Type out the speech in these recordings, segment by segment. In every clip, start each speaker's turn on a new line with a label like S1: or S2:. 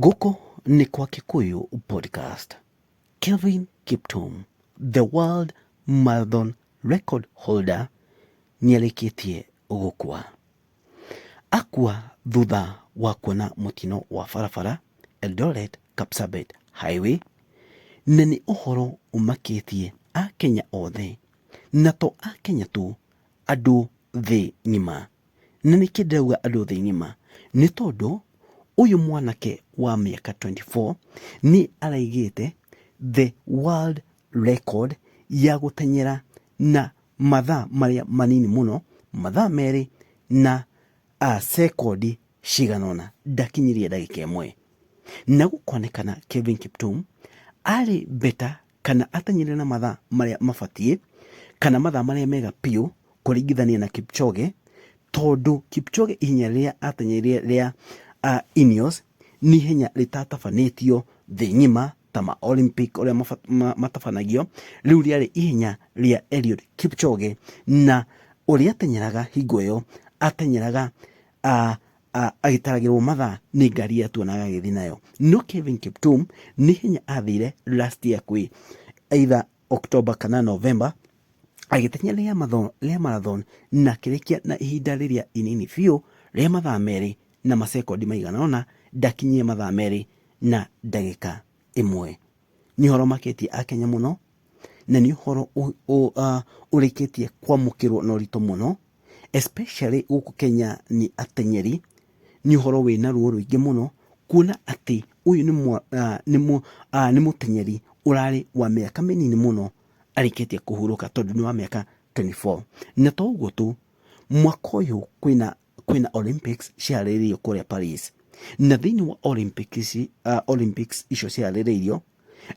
S1: Gũkũ nĩ kwa Kikuyu podcast. Kelvin Kiptum, the world marathon record holder, nĩarĩkĩtie gũkua. Akua thutha wa kuona mũtino wa barabara Eldoret Kapsabet highway, na nĩ ũhoro ũmakĩtie Akenya othe, na to Akenya tu, andũ thĩ ng'ima. Na nĩkĩ ndĩrauga andũ thĩ ng'ima? Nĩ tondũ ũyũ mwanake wa mĩaka 24 nĩ araigĩte the world record ya gũteng'era na mathaa marĩa manini mũno, mathaa merĩ na sekondi ciganona, ndakinyirie ndagĩka ĩmwe. Na gũkonekana Kelvin Kiptum arĩ beta kana ateng'ere na mathaa marĩa mabatiĩ, kana mathaa marĩa mega piũ kũringithania na Kipchoge, tondũ Kipchoge ihenya rĩrĩa ateng'erire rĩa Ineos nĩ ihenya rĩtatabanĩtio thĩ ng'ima ta ma Olympic ũrĩa matabanagio. Rĩu rĩarĩ ihenya rĩa Eliud Kipchoge, na ũrĩa ateng'eraga hingo ĩyo ateng'eraga agĩtaragĩrwo mathaa nĩ ngari ya tuonaga agĩthiĩ nayo. No Kelvin Kiptum nĩ ihenya athire last year kwĩ either October kana November, agĩteng'era rĩa marathon na akĩrĩkia na ihinda rĩrĩa inini biũ rĩa mathaa merĩ na masekondi maigana ũna, ndakinyie mathaa merĩ na ndagĩka ĩmwe. Nĩ ũhoro makĩtie Akenya mũno, na nĩ ũhoro ũrĩkĩtie kwamũkĩrwo na ũritũ mũno, especially gũkũ Kenya nĩ ateng'eri. Nĩ ũhoro wĩna ruo rũingĩ mũno kuona atĩ ũyũ nĩ mũteng'eri ũrarĩ wa mĩaka mĩnini mũno arĩkĩtie kũhurũka, tondũ nĩ wa mĩaka 24. Na to ũguo tu, mwaka ũyũ kwĩna Olympics ciharĩrĩirio kũrĩa Paris, na thĩinĩ wa Olympics icio ciharĩrĩirio,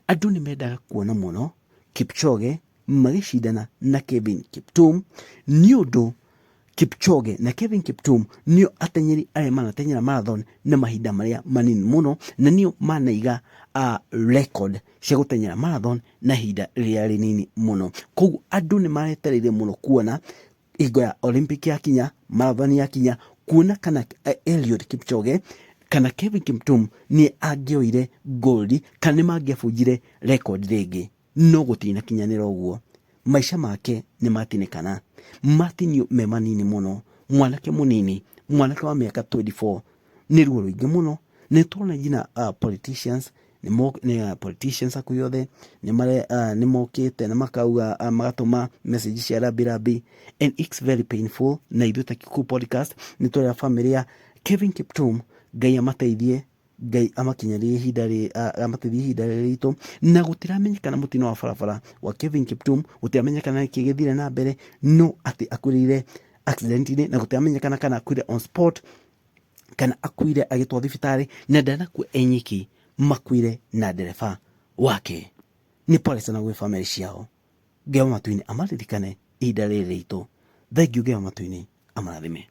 S1: andũ nĩ mendaga kuona mũno Kipchoge magĩcindana na Kelvin Kiptum, nĩ ũndũ Kipchoge na Kelvin Kiptum nĩo ateng'eri arĩa manateng'era marathon na mahinda marĩa manini mũno, na nĩo manaiga record cia gũteng'era marathon na ihinda rĩrĩa rĩnini mũno. Koguo andũ nĩ maretereire mũno kuona hingo ya Olympic yakinya, marathon yakinya, kuona kana Eliud Kipchoge kana Kelvin Kiptum nĩ angĩoire gold kana nĩ mangĩabunjire record rĩngĩ. No gũtinakinyanĩra ũguo, maica make nĩ matinĩkana, matinio me manini mũno. Mwanake mũnini, mwanake wa mĩaka 24, nĩ ruo rũingĩ mũno. Nĩ tũrona nginya politicians politicians hakuhĩ othe nĩ mokĩte na makauga magatũma message cia rambirambi, and it's very painful. Na ithuĩ ta Kikuyu podcast nĩ tũrera family ya Kelvin Kiptum, Ngai amateithie, Ngai amakinyarie ihinda rĩrĩ ritũ. Na gũtiramenyekana mũtino wa barabara wa Kelvin Kiptum, gũtiramenyekana nĩkĩ gĩthire na mbere, no atĩ akuĩrĩire accident-inĩ, na gũtiramenyekana kana akuire on spot kana akuire agĩtwarwo thibitarĩ, na ndanakua enyiki, makuire na ndereba wake. Nĩ pole sana gwĩ family ciao. Ngai wa matu-inĩ amaririkane ihinda rĩrĩ ritũ. Thengiũ, Ngai wa matu-inĩ amarathime.